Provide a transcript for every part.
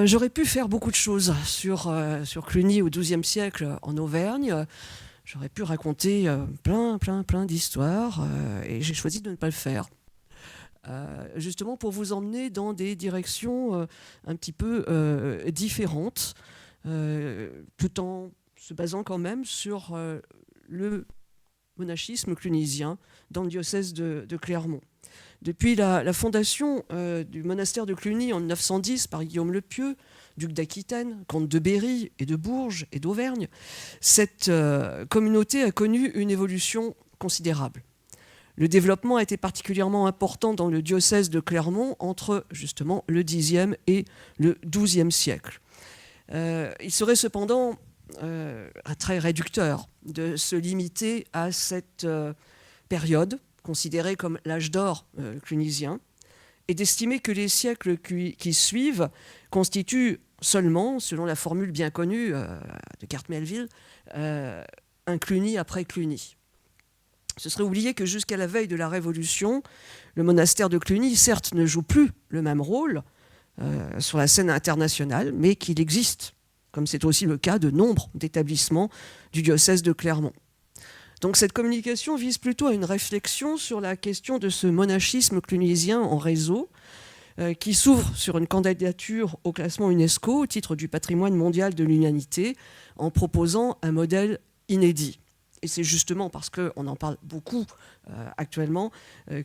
J'aurais pu faire beaucoup de choses sur Cluny au XIIe siècle en Auvergne. J'aurais pu raconter plein d'histoires et j'ai choisi de ne pas le faire. Justement pour vous emmener dans des directions un petit peu différentes, tout en se basant quand même sur le monachisme clunisien dans le diocèse de Clermont. Depuis la fondation du monastère de Cluny en 910 par Guillaume le Pieux, duc d'Aquitaine, comte de Berry et de Bourges et d'Auvergne, cette communauté a connu une évolution considérable. Le développement a été particulièrement important dans le diocèse de Clermont entre justement le Xe et le XIIe siècle. Il serait cependant très réducteur de se limiter à cette période considéré comme l'âge d'or clunisien, et d'estimer que les siècles qui suivent constituent seulement, selon la formule bien connue de Carte-Melville, un Cluny après Cluny. Ce serait oublier que jusqu'à la veille de la Révolution, le monastère de Cluny, certes, ne joue plus le même rôle sur la scène internationale, mais qu'il existe, comme c'est aussi le cas de nombre d'établissements du diocèse de Clermont. Donc cette communication vise plutôt à une réflexion sur la question de ce monachisme clunisien en réseau qui s'ouvre sur une candidature au classement UNESCO au titre du patrimoine mondial de l'humanité en proposant un modèle inédit. Et c'est justement parce qu'on en parle beaucoup actuellement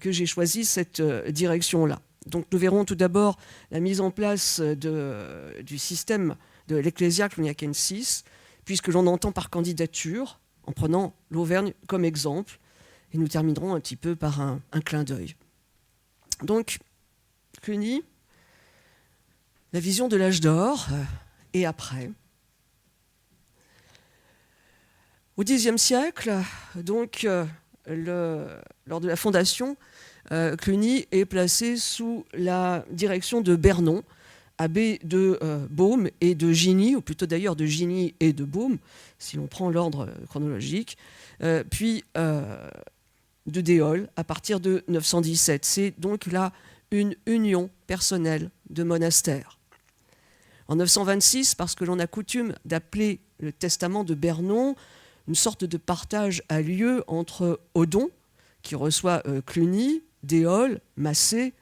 que j'ai choisi cette direction-là. Donc nous verrons tout d'abord la mise en place du système de l'Ecclesia Cluniacensis, puisque l'on entend par candidature, en prenant l'Auvergne comme exemple, et nous terminerons un petit peu par un clin d'œil. Donc, Cluny, la vision de l'âge d'or, et après. Au Xe siècle, donc, lors de la fondation, Cluny est placé sous la direction de Bernon, abbé de Baume et de Gigny, ou plutôt d'ailleurs de Gigny et de Baume, si l'on prend l'ordre chronologique, puis de Déol à partir de 917. C'est donc là une union personnelle de monastères. En 926, parce que l'on a coutume d'appeler le testament de Bernon, une sorte de partage a lieu entre Odon, qui reçoit Cluny, Déol, Massé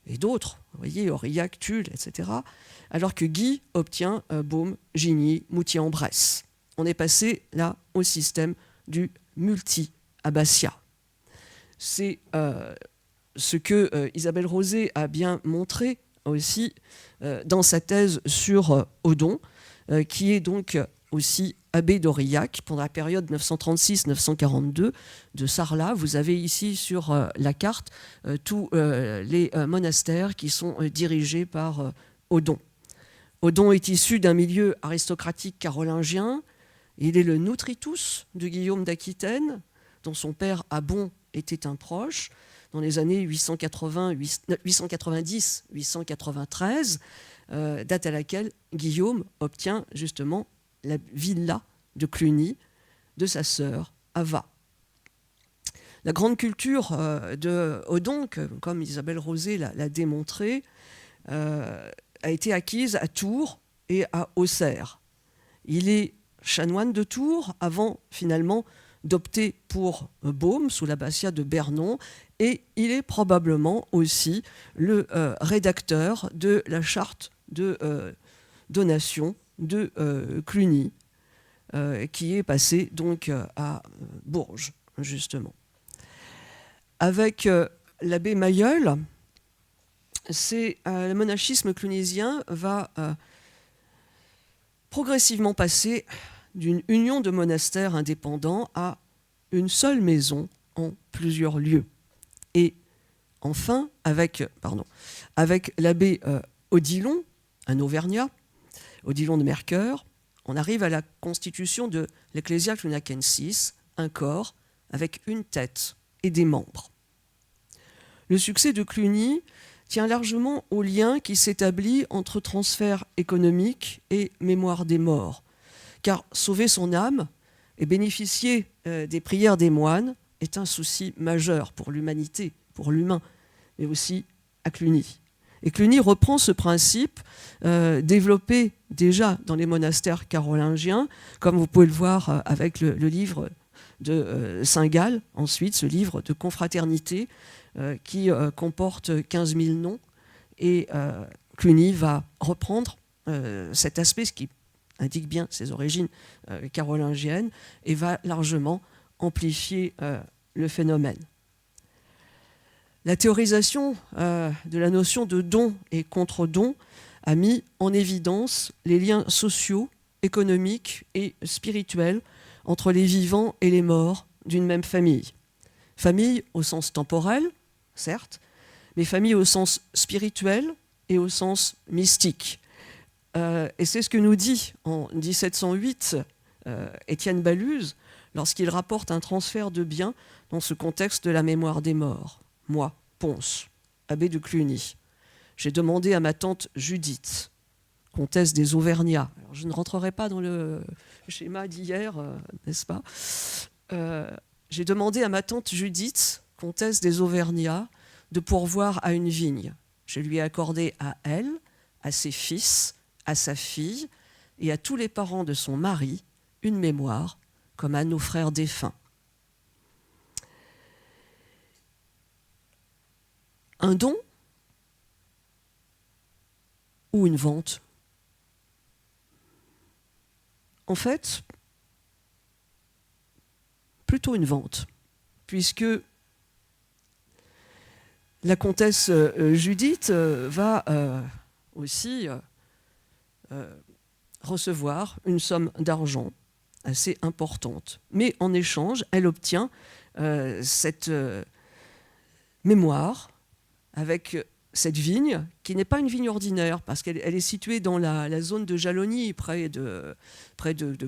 et d'autres, vous voyez, Aurillac, Tulle, etc., alors que Guy obtient Baume, Gigny, Moutier-en-Bresse. On est passé là au système du multi-abbatiat. C'est ce que Isabelle Rosé a bien montré aussi dans sa thèse sur Odon, qui est donc aussi abbé d'Aurillac pendant la période 936-942 de Sarlat. Vous avez ici sur la carte tous les monastères qui sont dirigés par Odon. Odon est issu d'un milieu aristocratique carolingien. Il est le nutritus de Guillaume d'Aquitaine, dont son père Abon était un proche, dans les années 890-893, date à laquelle Guillaume obtient justement la villa de Cluny de sa sœur Ava. La grande culture de Odon, comme Isabelle Rosé l'a démontré, a été acquise à Tours et à Auxerre. Il est chanoine de Tours avant finalement d'opter pour Baume sous l'abbatiat de Bernon, et il est probablement aussi le rédacteur de la charte de donation de Cluny, qui est passé donc à Bourges, justement. Avec l'abbé Mailleul, le monachisme clunisien va progressivement passer d'une union de monastères indépendants à une seule maison en plusieurs lieux. Et enfin, avec l'abbé Odilon, un Auvergnat, Odilon de Mercœur, on arrive à la constitution de l'Ecclesia Cluniacensis, un corps avec une tête et des membres. Le succès de Cluny tient largement au lien qui s'établit entre transfert économique et mémoire des morts, car sauver son âme et bénéficier des prières des moines est un souci majeur pour l'humanité, pour l'humain, mais aussi à Cluny. Et Cluny reprend ce principe développé déjà dans les monastères carolingiens, comme vous pouvez le voir avec le livre de Saint-Gall, ensuite ce livre de confraternité qui comporte 15 000 noms. Et Cluny va reprendre cet aspect, ce qui indique bien ses origines carolingiennes, et va largement amplifier le phénomène. La théorisation de la notion de don et contre-don a mis en évidence les liens sociaux, économiques et spirituels entre les vivants et les morts d'une même famille. Famille au sens temporel, certes, mais famille au sens spirituel et au sens mystique. Et c'est ce que nous dit en 1708 Étienne Baluse lorsqu'il rapporte un transfert de biens dans ce contexte de la mémoire des morts. Moi, Ponce, abbé de Cluny, j'ai demandé à ma tante Judith, comtesse des Auvergnats. Alors, je ne rentrerai pas dans le schéma d'hier, n'est-ce pas ? J'ai demandé à ma tante Judith, comtesse des Auvergnats, de pourvoir à une vigne. Je lui ai accordé à elle, à ses fils, à sa fille et à tous les parents de son mari une mémoire, comme à nos frères défunts. Un don ou une vente? En fait, plutôt une vente, puisque la comtesse Judith va aussi recevoir une somme d'argent assez importante. Mais en échange, elle obtient cette mémoire avec cette vigne, qui n'est pas une vigne ordinaire, parce qu'elle est située dans la zone de Jalogny, près de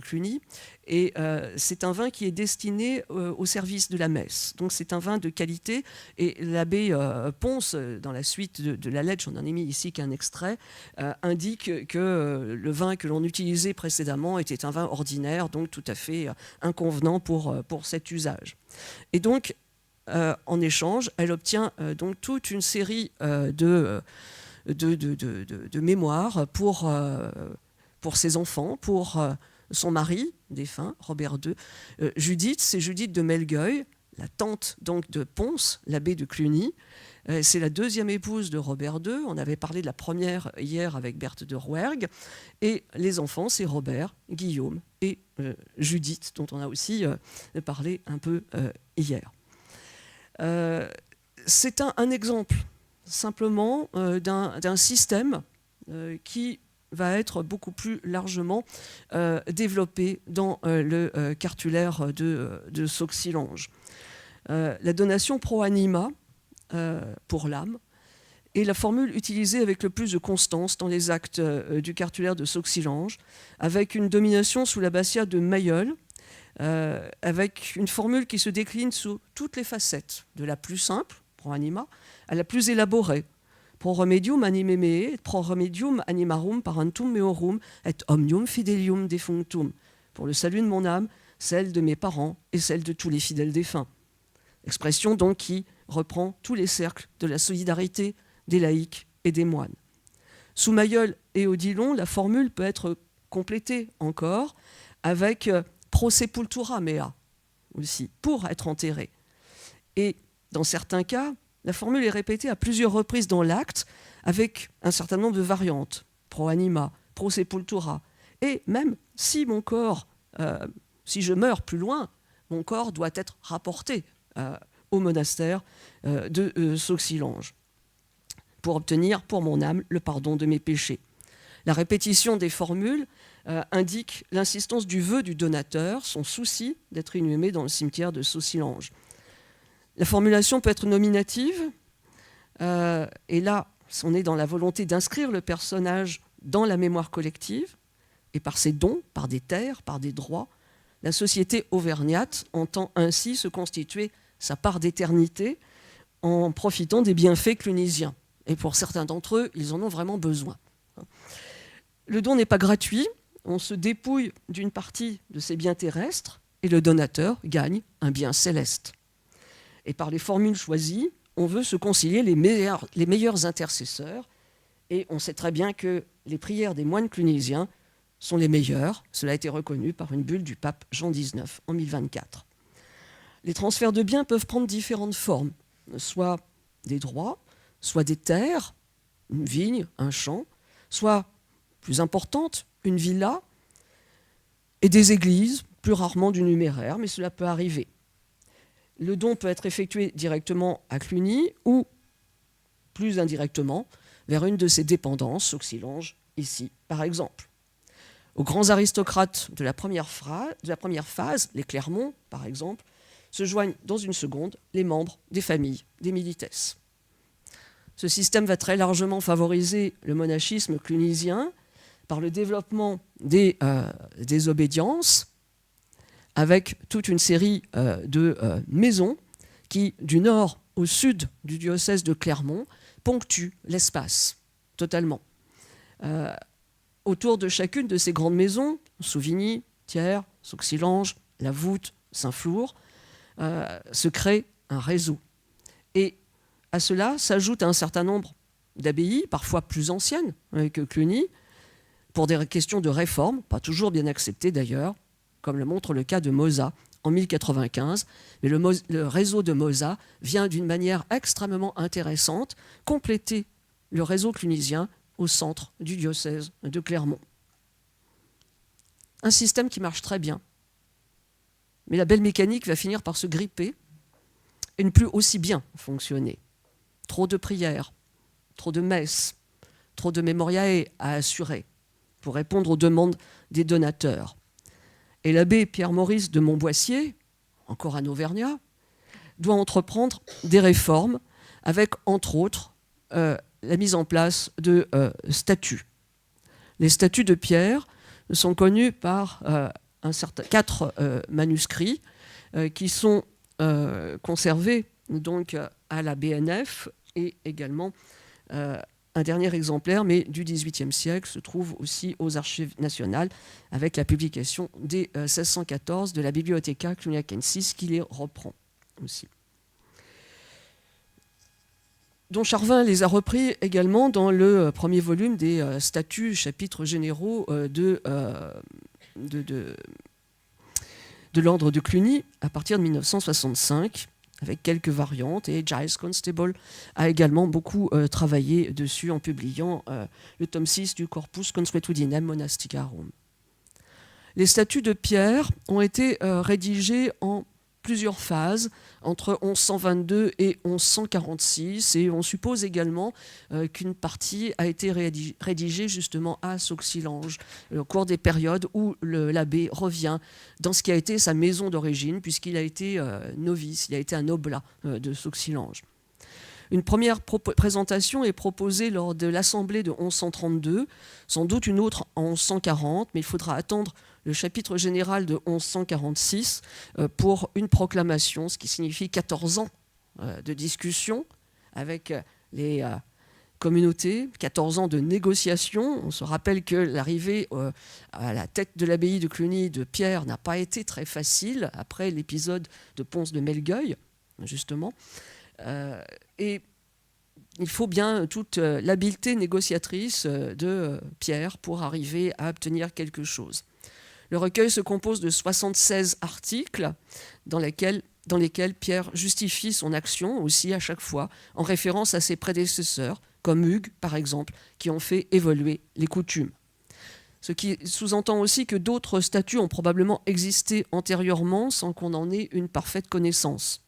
Cluny, et c'est un vin qui est destiné au service de la messe. Donc c'est un vin de qualité, et l'abbé Ponce, dans la suite de la lettre, j'en ai mis ici qu'un extrait, indique que le vin que l'on utilisait précédemment était un vin ordinaire, donc tout à fait inconvenant pour cet usage. Et donc, en échange, elle obtient donc toute une série de mémoires pour ses enfants, pour son mari défunt, Robert II. Judith, c'est Judith de Melgueil, la tante donc de Ponce, l'abbé de Cluny. C'est la deuxième épouse de Robert II. On avait parlé de la première hier avec Berthe de Rouergue. Et les enfants, c'est Robert, Guillaume et Judith, dont on a aussi parlé un peu hier. C'est un exemple simplement d'un système qui va être beaucoup plus largement développé dans le cartulaire de Sauxillange. La donation pro anima pour l'âme est la formule utilisée avec le plus de constance dans les actes du cartulaire de Sauxillange, avec une domination sous l'abbatiat de Mayol, avec une formule qui se décline sous toutes les facettes, de la plus simple, pro anima, à la plus élaborée, pro remedium anime mea, et pro remedium animarum parentum meorum, et omnium fidelium defunctum, pour le salut de mon âme, celle de mes parents et celle de tous les fidèles défunts. Expression donc qui reprend tous les cercles de la solidarité des laïcs et des moines. Sous Mayol et Odilon, la formule peut être complétée encore avec pro sepultura mea, aussi, pour être enterré. Et dans certains cas, la formule est répétée à plusieurs reprises dans l'acte, avec un certain nombre de variantes, pro anima, pro sepultura. Et même si mon corps, si je meurs plus loin, mon corps doit être rapporté au monastère de Sauxillange, pour obtenir pour mon âme le pardon de mes péchés. La répétition des formules indique l'insistance du vœu du donateur, son souci d'être inhumé dans le cimetière de Sauxillange. La formulation peut être nominative, et là, on est dans la volonté d'inscrire le personnage dans la mémoire collective, et par ses dons, par des terres, par des droits, la société auvergnate entend ainsi se constituer sa part d'éternité en profitant des bienfaits clunisiens. Et pour certains d'entre eux, ils en ont vraiment besoin. Le don n'est pas gratuit, on se dépouille d'une partie de ses biens terrestres et le donateur gagne un bien céleste. Et par les formules choisies, on veut se concilier les meilleurs intercesseurs Et on sait très bien que les prières des moines clunisiens sont les meilleures. Cela a été reconnu par une bulle du pape Jean XIX en 1024. Les transferts de biens peuvent prendre différentes formes, soit des droits, soit des terres, une vigne, un champ, soit, plus importante, une villa, et des églises, plus rarement du numéraire, mais cela peut arriver. Le don peut être effectué directement à Cluny ou, plus indirectement, vers une de ses dépendances, Sauxillanges, ici, par exemple. Aux grands aristocrates de la première phase, les Clermont, par exemple, se joignent dans une seconde les membres des familles des Milites. Ce système va très largement favoriser le monachisme clunisien par le développement des obédiences, avec toute une série de maisons qui, du nord au sud du diocèse de Clermont, ponctuent l'espace totalement. Autour de chacune de ces grandes maisons, Souvigny, Thiers, Sauxillanges, La Voûte, Saint-Flour, se crée un réseau. Et à cela s'ajoute un certain nombre d'abbayes, parfois plus anciennes que Cluny, pour des questions de réforme, pas toujours bien acceptées d'ailleurs, comme le montre le cas de Moza en 1095. Mais le réseau de Moza vient d'une manière extrêmement intéressante compléter le réseau clunisien au centre du diocèse de Clermont. Un système qui marche très bien. Mais la belle mécanique va finir par se gripper et ne plus aussi bien fonctionner. Trop de prières, trop de messes, trop de mémoriae à assurer pour répondre aux demandes des donateurs. Et l'abbé Pierre-Maurice de Montboissier, encore un Auvergnat, doit entreprendre des réformes avec, entre autres, la mise en place de statuts. Les statuts de Pierre sont connus par 4 manuscrits qui sont conservés donc, à la BNF et également un dernier exemplaire, mais du XVIIIe siècle, se trouve aussi aux Archives nationales avec la publication dès 1614 de la Bibliotheca Cluniacensis qui les reprend aussi. Dont Charvin les a repris également dans le premier volume des statuts, chapitres généraux de l'ordre de Cluny à partir de 1965, avec quelques variantes, et Giles Constable a également beaucoup travaillé dessus en publiant le tome 6 du Corpus Consuetudinem Monasticarum. Les statuts de Pierre ont été rédigés en plusieurs phases, entre 1122 et 1146, et on suppose également qu'une partie a été rédigée justement à Sauxillanges, au cours des périodes où l'abbé revient dans ce qui a été sa maison d'origine, puisqu'il a été novice, il a été un oblat de Sauxillanges. Une première présentation est proposée lors de l'assemblée de 1132, sans doute une autre en 1140, mais il faudra attendre le chapitre général de 1146 pour une proclamation, ce qui signifie 14 ans de discussion avec les communautés, 14 ans de négociations. On se rappelle que l'arrivée à la tête de l'abbaye de Cluny de Pierre n'a pas été très facile après l'épisode de Ponce de Melgueil, justement. Et il faut bien toute l'habileté négociatrice de Pierre pour arriver à obtenir quelque chose. Le recueil se compose de 76 articles dans lesquels Pierre justifie son action aussi à chaque fois en référence à ses prédécesseurs, comme Hugues par exemple, qui ont fait évoluer les coutumes. Ce qui sous-entend aussi que d'autres statuts ont probablement existé antérieurement sans qu'on en ait une parfaite connaissance.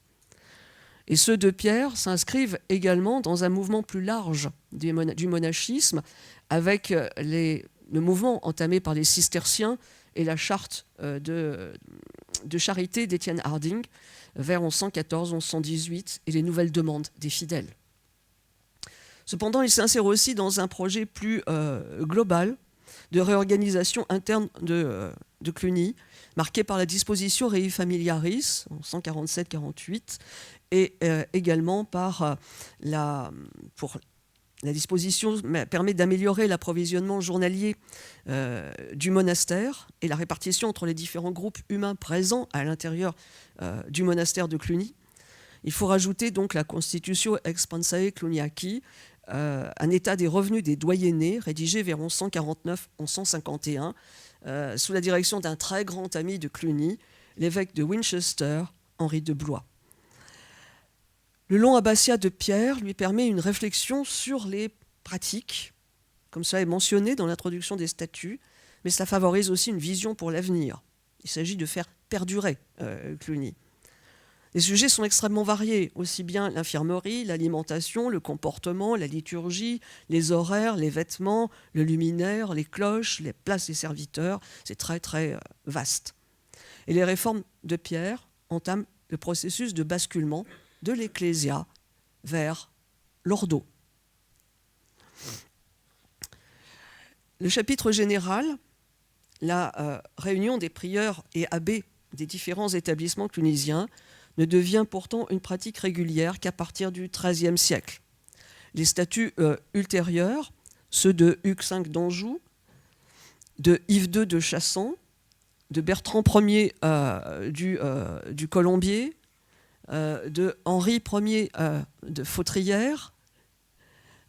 Et ceux de Pierre s'inscrivent également dans un mouvement plus large du monachisme, avec le mouvement entamé par les cisterciens et la charte de charité d'Étienne Harding vers 1114-1118 et les nouvelles demandes des fidèles. Cependant, il s'insère aussi dans un projet plus global de réorganisation interne de Cluny, marqué par la disposition Rei Familiaris en 147-48 et également par la disposition permet d'améliorer l'approvisionnement journalier du monastère et la répartition entre les différents groupes humains présents à l'intérieur du monastère de Cluny. Il faut rajouter donc la Constitutio Expansae Cluniaci un état des revenus des doyennés, rédigé vers 1149-1151, sous la direction d'un très grand ami de Cluny, l'évêque de Winchester, Henri de Blois. Le long abbatiat de Pierre lui permet une réflexion sur les pratiques, comme cela est mentionné dans l'introduction des statuts, mais cela favorise aussi une vision pour l'avenir. Il s'agit de faire perdurer Cluny. Les sujets sont extrêmement variés, aussi bien l'infirmerie, l'alimentation, le comportement, la liturgie, les horaires, les vêtements, le luminaire, les cloches, les places des serviteurs. C'est très très vaste. Et les réformes de Pierre entament le processus de basculement de l'Ecclésia vers l'ordo. Le chapitre général, la réunion des prieurs et abbés des différents établissements clunisiens, ne devient pourtant une pratique régulière qu'à partir du XIIIe siècle. Les statuts ultérieurs, ceux de Hugues V d'Anjou, de Yves II de Chassan, de Bertrand Ier du Colombier, de Henri Ier de Fautrières,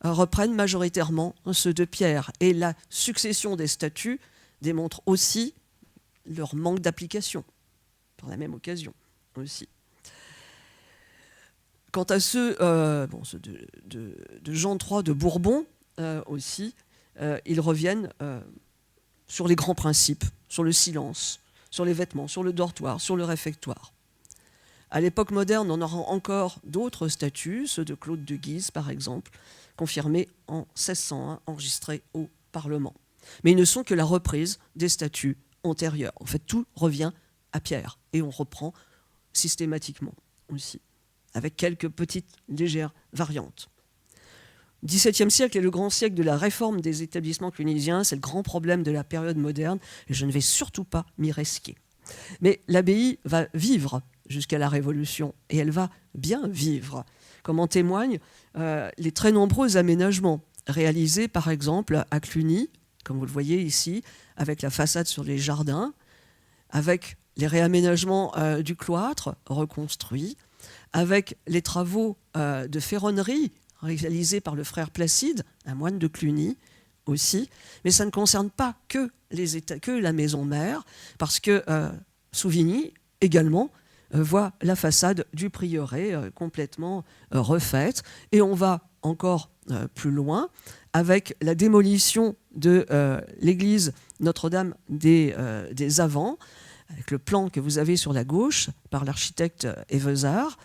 reprennent majoritairement ceux de Pierre. Et la succession des statuts démontre aussi leur manque d'application, par la même occasion aussi. Quant à ceux, ceux de Jean III de Bourbon aussi, ils reviennent sur les grands principes, sur le silence, sur les vêtements, sur le dortoir, sur le réfectoire. À l'époque moderne, on aura encore d'autres statuts, ceux de Claude de Guise par exemple, confirmés en 1601, enregistrés au Parlement. Mais ils ne sont que la reprise des statuts antérieurs. En fait, tout revient à Pierre et on reprend systématiquement aussi, avec quelques petites légères variantes. Le XVIIe siècle est le grand siècle de la réforme des établissements clunisiens, c'est le grand problème de la période moderne, et je ne vais surtout pas m'y risquer. Mais l'abbaye va vivre jusqu'à la Révolution, et elle va bien vivre, comme en témoignent les très nombreux aménagements réalisés par exemple à Cluny, comme vous le voyez ici, avec la façade sur les jardins, avec les réaménagements du cloître reconstruit, avec les travaux de ferronnerie réalisés par le frère Placide, un moine de Cluny aussi, mais ça ne concerne pas que la maison mère, parce que Souvigny également voit la façade du prieuré complètement refaite, et on va encore plus loin avec la démolition de l'église Notre-Dame des Avants, avec le plan que vous avez sur la gauche par l'architecte Évezard,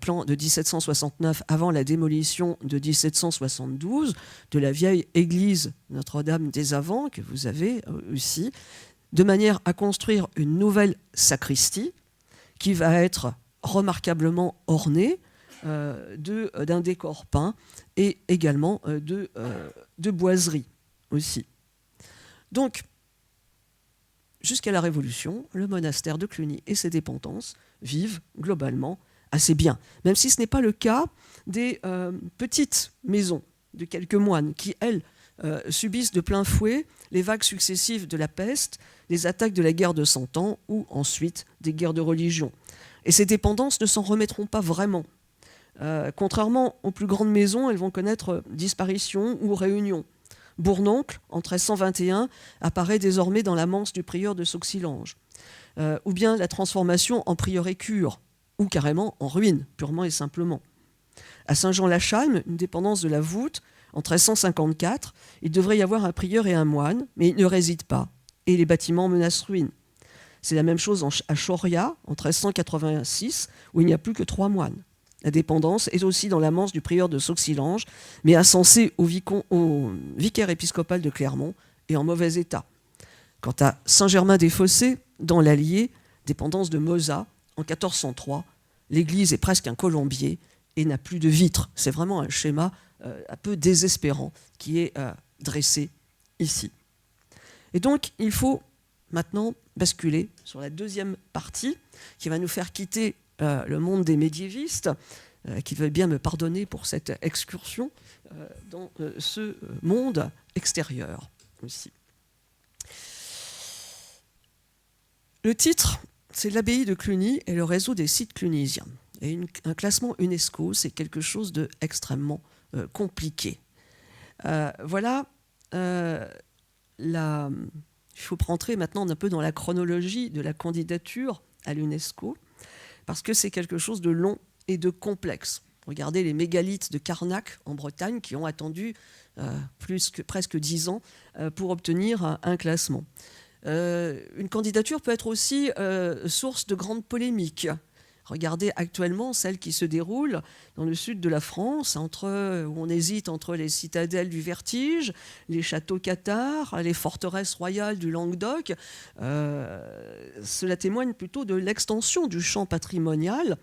plan de 1769 avant la démolition de 1772 de la vieille église Notre-Dame des Avants que vous avez aussi, de manière à construire une nouvelle sacristie qui va être remarquablement ornée d'un décor peint et également de boiseries aussi. Donc, jusqu'à la Révolution, le monastère de Cluny et ses dépendances vivent globalement assez bien, même si ce n'est pas le cas des petites maisons de quelques moines qui, elles, subissent de plein fouet les vagues successives de la peste, les attaques de la guerre de Cent Ans ou ensuite des guerres de religion. Et ces dépendances ne s'en remettront pas vraiment. Contrairement aux plus grandes maisons, elles vont connaître disparition ou réunion. Bournoncle, en 1321, apparaît désormais dans la manse du prieur de Sauxillange. Ou bien la transformation en prieuré cure, ou carrément en ruine, purement et simplement. À Saint-Jean-la-Chalme, une dépendance de la voûte, en 1354, il devrait y avoir un prieur et un moine, mais ils ne résident pas, et les bâtiments menacent ruine. C'est la même chose à Choria, en 1386, où il n'y a plus que 3 moines. La dépendance est aussi dans la manse du prieur de Sauxillange, mais ascensée au vicaire épiscopal de Clermont et en mauvais état. Quant à Saint-Germain-des-Fossés, dans l'Allier, dépendance de Moza, en 1403, l'église est presque un colombier et n'a plus de vitres. C'est vraiment un schéma un peu désespérant qui est dressé ici. Et donc, il faut maintenant basculer sur la deuxième partie qui va nous faire quitter le monde des médiévistes, qui veut bien me pardonner pour cette excursion dans ce monde extérieur aussi. Le titre, c'est l'abbaye de Cluny et le réseau des sites clunisiens. Et un classement UNESCO, c'est quelque chose d'extrêmement compliqué. Voilà, il faut rentrer maintenant un peu dans la chronologie de la candidature à l'UNESCO, parce que c'est quelque chose de long et de complexe. Regardez les mégalithes de Carnac en Bretagne qui ont attendu presque 10 ans pour obtenir un classement. Une candidature peut être aussi source de grandes polémiques. Regardez actuellement celle qui se déroule dans le sud de la France, où on hésite entre les citadelles du Vertige, les châteaux cathares, les forteresses royales du Languedoc. Cela témoigne plutôt de l'extension du champ patrimonial,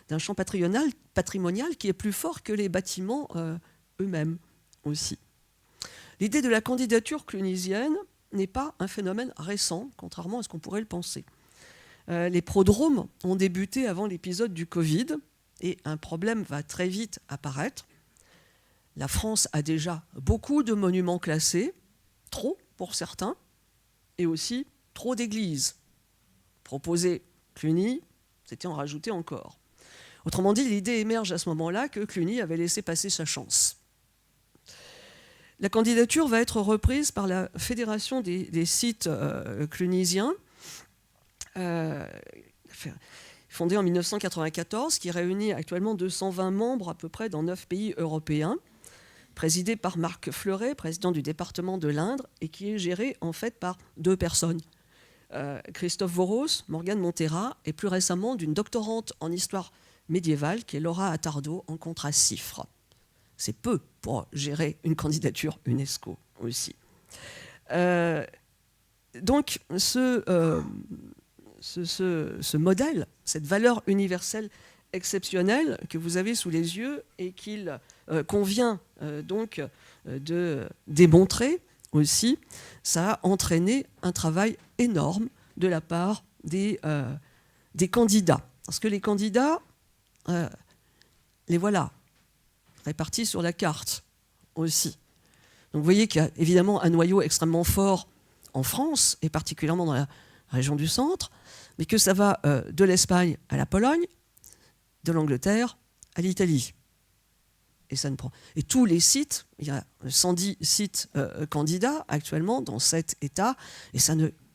d'un champ patrimonial qui est plus fort que les bâtiments eux-mêmes aussi. L'idée de la candidature clunisienne n'est pas un phénomène récent, contrairement à ce qu'on pourrait le penser. Les prodromes ont débuté avant l'épisode du Covid et un problème va très vite apparaître. La France a déjà beaucoup de monuments classés, trop pour certains, et aussi trop d'églises. Proposer Cluny, c'était en rajouter encore. Autrement dit, l'idée émerge à ce moment-là que Cluny avait laissé passer sa chance. La candidature va être reprise par la Fédération des sites clunisiens, fondée en 1994, qui réunit actuellement 220 membres à peu près dans 9 pays européens, présidée par Marc Fleuret, président du département de l'Indre, et qui est gérée en fait par 2 personnes. Christophe Voros, Morgane Montera, et plus récemment d'une doctorante en histoire médiévale, qui est Laura Attardo, en contracifre. C'est peu pour gérer une candidature UNESCO aussi. Donc ce modèle, cette valeur universelle exceptionnelle que vous avez sous les yeux et qu'il convient donc de démontrer aussi, ça a entraîné un travail énorme de la part des candidats. Parce que les candidats, les voilà, répartis sur la carte aussi. Donc vous voyez qu'il y a évidemment un noyau extrêmement fort en France, et particulièrement dans la région du centre, mais que ça va de l'Espagne à la Pologne, de l'Angleterre à l'Italie. Et tous les sites, il y a 110 sites candidats actuellement dans 7 États, et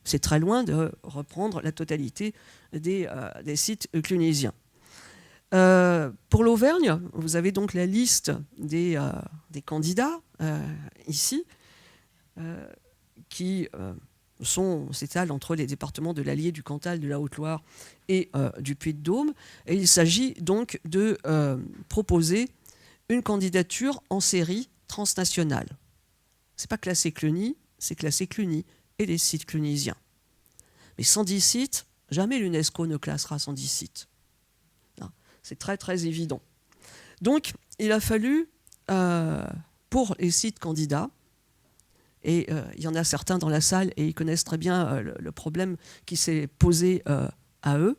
c'est très loin de reprendre la totalité des sites clunisiens. Pour l'Auvergne, vous avez donc la liste des candidats ici, qui s'étalent entre les départements de l'Allier, du Cantal, de la Haute-Loire et du Puy-de-Dôme. Et il s'agit donc de proposer une candidature en série transnationale. Ce n'est pas classé Cluny, c'est classé Cluny et les sites clunisiens. Mais 110 sites, jamais l'UNESCO ne classera 110 sites. Non, c'est très très évident. Donc il a fallu, pour les sites candidats, et il y en a certains dans la salle et ils connaissent très bien le problème qui s'est posé à eux,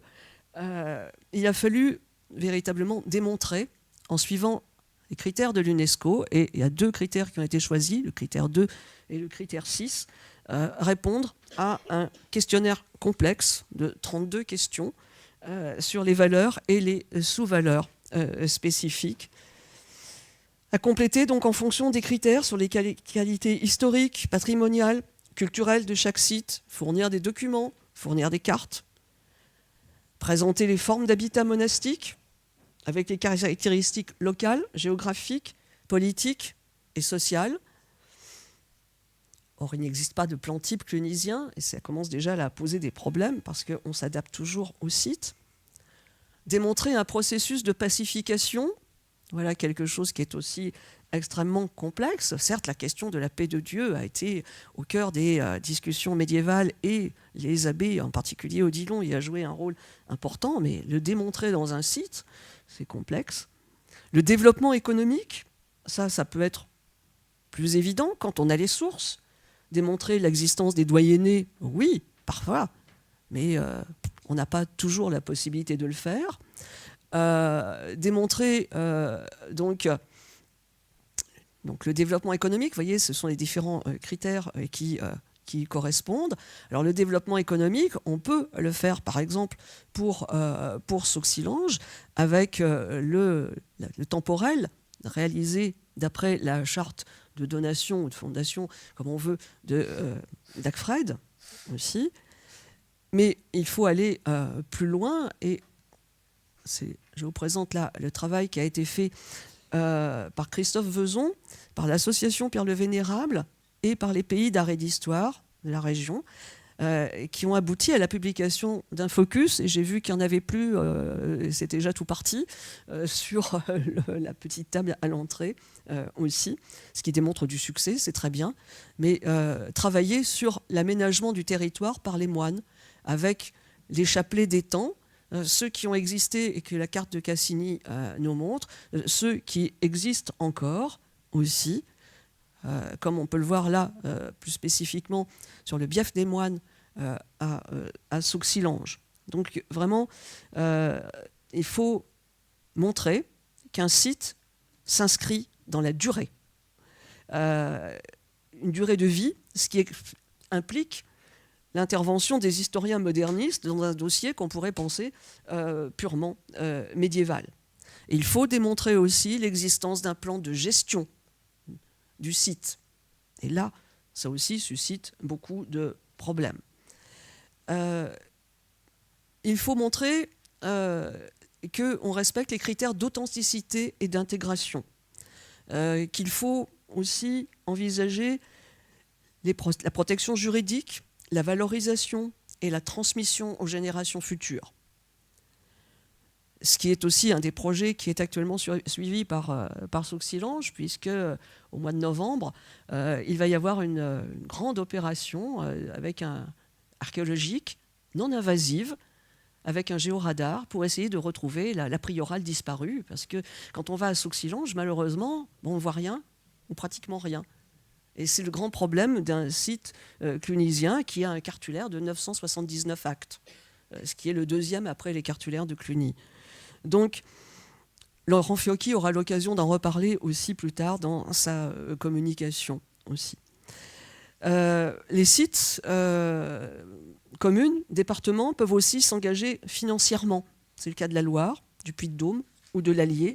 il a fallu véritablement démontrer, en suivant les critères de l'UNESCO, et il y a 2 critères qui ont été choisis, le critère 2 et le critère 6, répondre à un questionnaire complexe de 32 questions sur les valeurs et les sous-valeurs spécifiques, à compléter donc en fonction des critères sur les qualités historiques, patrimoniales, culturelles de chaque site, fournir des documents, fournir des cartes, présenter les formes d'habitat monastique avec les caractéristiques locales, géographiques, politiques et sociales. Or, il n'existe pas de plan type clunisien et ça commence déjà à poser des problèmes parce qu'on s'adapte toujours au site. Démontrer un processus de pacification, voilà quelque chose qui est aussi extrêmement complexe. Certes, la question de la paix de Dieu a été au cœur des discussions médiévales et les abbés, en particulier Odilon, y a joué un rôle important, mais le démontrer dans un site, c'est complexe. Le développement économique, ça peut être plus évident quand on a les sources. Démontrer l'existence des doyennés, oui, parfois, mais on n'a pas toujours la possibilité de le faire. Démontrer donc le développement économique, vous voyez, ce sont les différents critères qui correspondent. Alors le développement économique, on peut le faire par exemple pour Sauxillanges avec le temporel réalisé d'après la charte de donation ou de fondation, comme on veut, d'Ackfred aussi. Mais il faut aller plus loin, et je vous présente là le travail qui a été fait par Christophe Vezon, par l'association Pierre le Vénérable et par les pays d'art et d'histoire de la région, qui ont abouti à la publication d'un focus, et j'ai vu qu'il n'y en avait plus, c'était déjà tout parti, sur la petite table à l'entrée aussi, ce qui démontre du succès, c'est très bien, mais travailler sur l'aménagement du territoire par les moines, avec les chapelets des temps, ceux qui ont existé et que la carte de Cassini nous montre, ceux qui existent encore aussi, comme on peut le voir là, plus spécifiquement sur le bief des moines à Sauxillange. Donc vraiment, il faut montrer qu'un site s'inscrit dans la durée. Une durée de vie, ce qui implique l'intervention des historiens modernistes dans un dossier qu'on pourrait penser purement médiéval. Et il faut démontrer aussi l'existence d'un plan de gestion du site. Et là, ça aussi suscite beaucoup de problèmes. Il faut montrer qu'on respecte les critères d'authenticité et d'intégration, qu'il faut aussi envisager la protection juridique, la valorisation et la transmission aux générations futures. Ce qui est aussi un des projets qui est actuellement suivi par Sauxillange, puisque au mois de novembre, il va y avoir une grande opération archéologique non invasive, avec un géoradar, pour essayer de retrouver la priorale disparue. Parce que quand on va à Sauxillange, malheureusement, on ne voit rien, ou pratiquement rien. Et c'est le grand problème d'un site clunisien qui a un cartulaire de 979 actes, ce qui est le deuxième après les cartulaires de Cluny. Donc, Laurent Fiocchi aura l'occasion d'en reparler aussi plus tard dans sa communication aussi. Les sites, communes, départements peuvent aussi s'engager financièrement. C'est le cas de la Loire, du Puy-de-Dôme ou de l'Allier,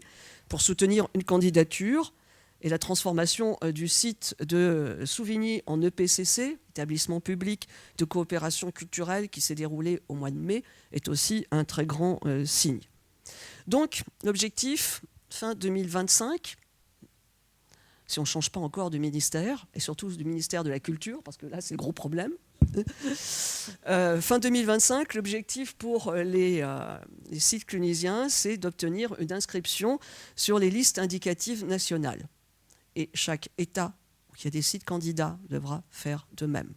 pour soutenir une candidature et la transformation du site de Souvigny en EPCC, établissement public de coopération culturelle qui s'est déroulé au mois de mai, est aussi un très grand signe. Donc, l'objectif, fin 2025, si on ne change pas encore de ministère, et surtout du ministère de la Culture, parce que là, c'est le gros problème. Fin 2025, l'objectif pour les sites clunisiens, c'est d'obtenir une inscription sur les listes indicatives nationales. Et chaque État où il y a des sites candidats devra faire de même.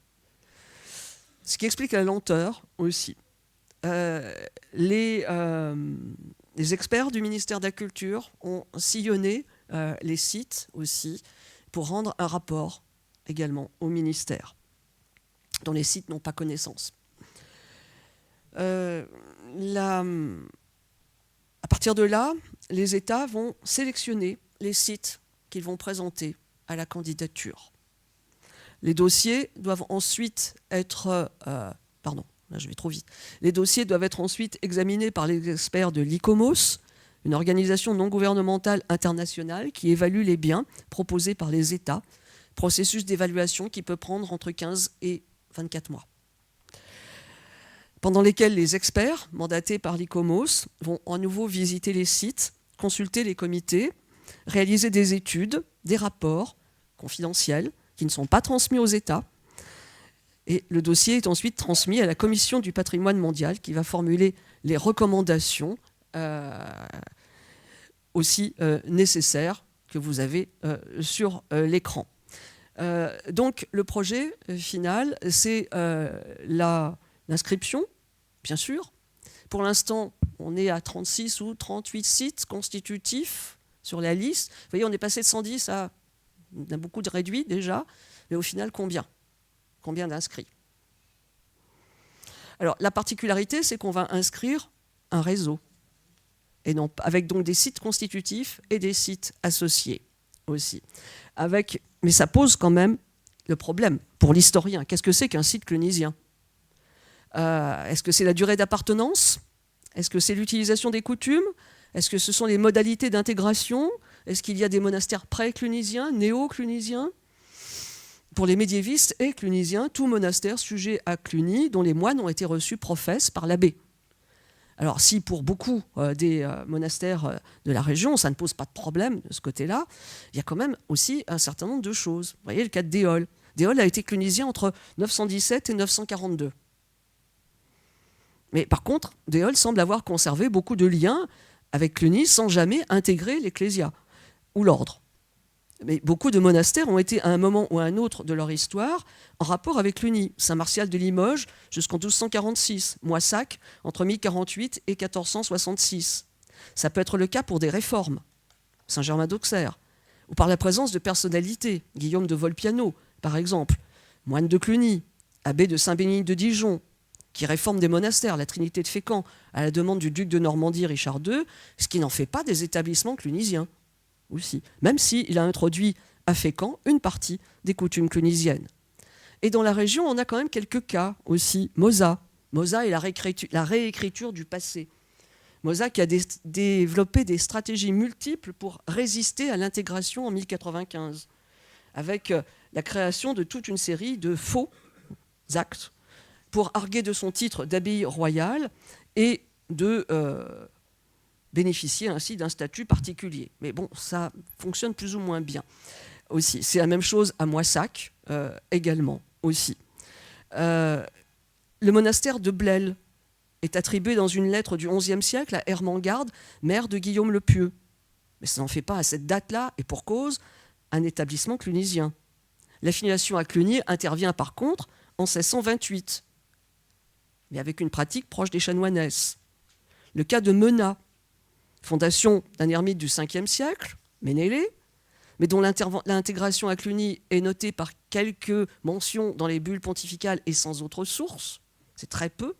Ce qui explique la lenteur aussi. Les experts du ministère de la Culture ont sillonné les sites aussi pour rendre un rapport également au ministère, dont les sites n'ont pas connaissance. À partir de là, les États vont sélectionner les sites qu'ils vont présenter à la candidature. Les dossiers doivent ensuite être... là je vais trop vite. Les dossiers doivent être ensuite examinés par les experts de l'ICOMOS, une organisation non gouvernementale internationale qui évalue les biens proposés par les États, processus d'évaluation qui peut prendre entre 15 et 24 mois, pendant lesquels les experts mandatés par l'ICOMOS vont à nouveau visiter les sites, consulter les comités, réaliser des études, des rapports confidentiels qui ne sont pas transmis aux États. Et le dossier est ensuite transmis à la Commission du patrimoine mondial qui va formuler les recommandations aussi nécessaires que vous avez sur l'écran. Donc le projet final, c'est l'inscription, bien sûr. Pour l'instant, on est à 36 ou 38 sites constitutifs sur la liste. Vous voyez, on est passé de 110 à... On a beaucoup de réduits déjà, mais au final, combien d'inscrits? Alors, la particularité, c'est qu'on va inscrire un réseau, et non, avec donc des sites constitutifs et des sites associés aussi. Mais ça pose quand même le problème pour l'historien. Qu'est-ce que c'est qu'un site clunisien? Est-ce que c'est la durée d'appartenance? Est-ce que c'est l'utilisation des coutumes? Est-ce que ce sont les modalités d'intégration? Est-ce qu'il y a des monastères pré-clunisiens, néo-clunisiens? Pour les médiévistes et clunisiens, tout monastère sujet à Cluny dont les moines ont été reçus professes par l'abbé. Alors si pour beaucoup des monastères de la région, ça ne pose pas de problème de ce côté-là, il y a quand même aussi un certain nombre de choses. Vous voyez le cas de Déol. Déol a été clunisien entre 917 et 942. Mais par contre, Déol semble avoir conservé beaucoup de liens avec Cluny sans jamais intégrer l'ecclésia ou l'ordre. Mais beaucoup de monastères ont été à un moment ou à un autre de leur histoire en rapport avec Cluny. Saint-Martial de Limoges jusqu'en 1246, Moissac entre 1048 et 1466. Ça peut être le cas pour des réformes, Saint-Germain d'Auxerre, ou par la présence de personnalités, Guillaume de Volpiano par exemple, moine de Cluny, abbé de Saint-Bénigne de Dijon, qui réforme des monastères, la Trinité de Fécamp, à la demande du duc de Normandie Richard II, ce qui n'en fait pas des établissements clunisiens. Aussi, même s'il a introduit à Fécamp une partie des coutumes clunisiennes. Et dans la région, on a quand même quelques cas aussi. Moza et la réécriture du passé. Moza qui a développé des stratégies multiples pour résister à l'intégration en 1095, avec la création de toute une série de faux actes pour arguer de son titre d'abbaye royale et de bénéficier ainsi d'un statut particulier. Mais bon, ça fonctionne plus ou moins bien aussi. C'est la même chose à Moissac également aussi. Le monastère de Blel est attribué dans une lettre du XIe siècle à Ermengarde, mère de Guillaume le Pieux. Mais ça n'en fait pas à cette date-là, et pour cause, un établissement clunisien. L'affiliation à Cluny intervient par contre en 1628, mais avec une pratique proche des chanoinesses. Le cas de Menat, fondation d'un ermite du Ve siècle, Ménélé, mais dont l'intégration à Cluny est notée par quelques mentions dans les bulles pontificales et sans autre source, c'est très peu,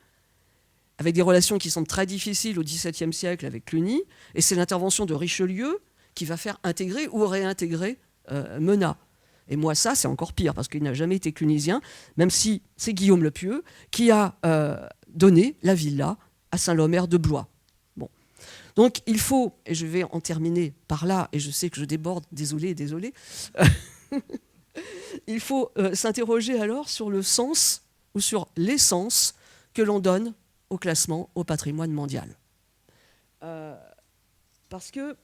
avec des relations qui sont très difficiles au XVIIe siècle avec Cluny, et c'est l'intervention de Richelieu qui va faire intégrer ou réintégrer Menat. Et moi, ça, c'est encore pire, parce qu'il n'a jamais été clunisien, même si c'est Guillaume le Pieux qui a donné la villa à Saint-Lomère de Blois. Donc il faut, et je vais en terminer par là, et je sais que je déborde, désolé, il faut s'interroger alors sur le sens ou sur l'essence que l'on donne au classement au patrimoine mondial. Parce que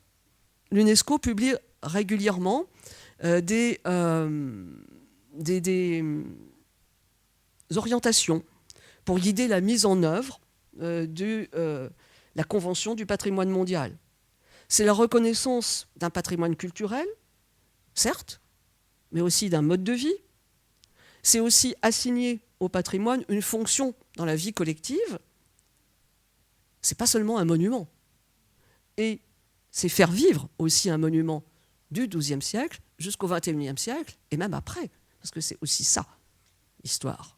l'UNESCO publie régulièrement des orientations pour guider la mise en œuvre de la Convention du patrimoine mondial. C'est la reconnaissance d'un patrimoine culturel, certes, mais aussi d'un mode de vie. C'est aussi assigner au patrimoine une fonction dans la vie collective. Ce n'est pas seulement un monument. Et c'est faire vivre aussi un monument du XIIe siècle jusqu'au XXIe siècle, et même après, parce que c'est aussi ça, l'histoire.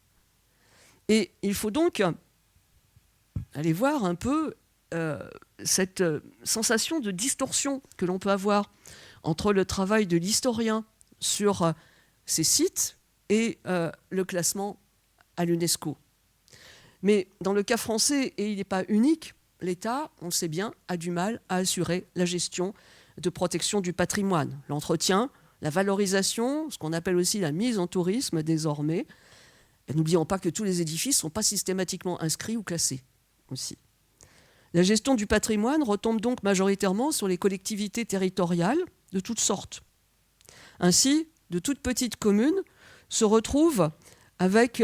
Et il faut donc aller voir un peu cette sensation de distorsion que l'on peut avoir entre le travail de l'historien sur ces sites et le classement à l'UNESCO. Mais dans le cas français, et il n'est pas unique, l'État, on le sait bien, a du mal à assurer la gestion de protection du patrimoine, l'entretien, la valorisation, ce qu'on appelle aussi la mise en tourisme désormais. Et n'oublions pas que tous les édifices ne sont pas systématiquement inscrits ou classés aussi. La gestion du patrimoine retombe donc majoritairement sur les collectivités territoriales de toutes sortes. Ainsi, de toutes petites communes se retrouvent avec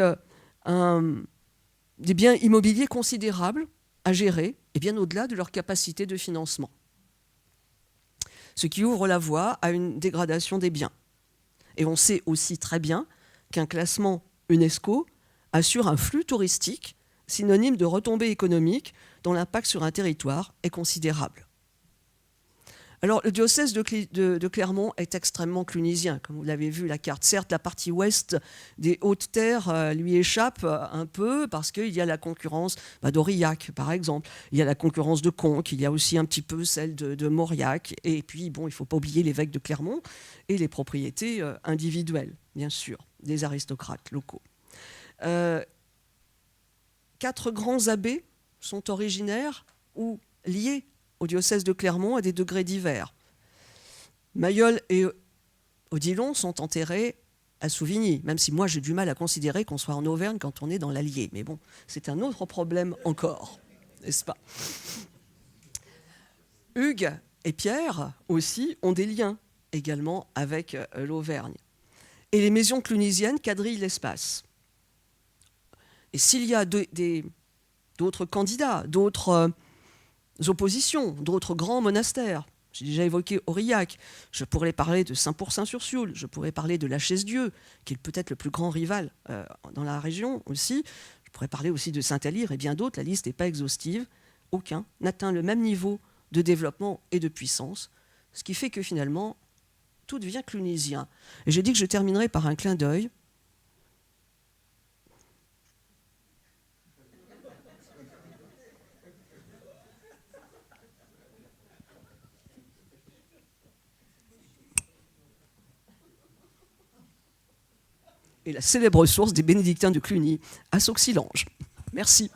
des biens immobiliers considérables à gérer et bien au-delà de leur capacité de financement. Ce qui ouvre la voie à une dégradation des biens. Et on sait aussi très bien qu'un classement UNESCO assure un flux touristique synonyme de retombées économiques dont l'impact sur un territoire est considérable. Alors, le diocèse de Clermont est extrêmement clunisien, comme vous l'avez vu la carte. Certes, la partie ouest des Hautes-Terres lui échappe un peu parce qu'il y a la concurrence d'Aurillac, par exemple. Il y a la concurrence de Conques, il y a aussi un petit peu celle de Mauriac. Et puis, bon, il ne faut pas oublier l'évêque de Clermont et les propriétés individuelles, bien sûr, des aristocrates locaux. 4 grands abbés sont originaires ou liés au diocèse de Clermont à des degrés divers. Mayol et Odilon sont enterrés à Souvigny, même si moi j'ai du mal à considérer qu'on soit en Auvergne quand on est dans l'Allier. Mais bon, c'est un autre problème encore, n'est-ce pas? Hugues et Pierre aussi ont des liens également avec l'Auvergne. Et les maisons clunisiennes quadrillent l'espace. Et s'il y a d'autres candidats, d'autres oppositions, d'autres grands monastères, j'ai déjà évoqué Aurillac, je pourrais parler de Saint-Pourçain-sur-Sioule, je pourrais parler de la Chaise-Dieu, qui est peut-être le plus grand rival dans la région aussi, je pourrais parler aussi de Saint-Alyre et bien d'autres, la liste n'est pas exhaustive, aucun n'atteint le même niveau de développement et de puissance, ce qui fait que finalement, tout devient clunisien. Et j'ai dit que je terminerai par un clin d'œil. Et la célèbre source des bénédictins de Cluny, à Sauxillange. Merci.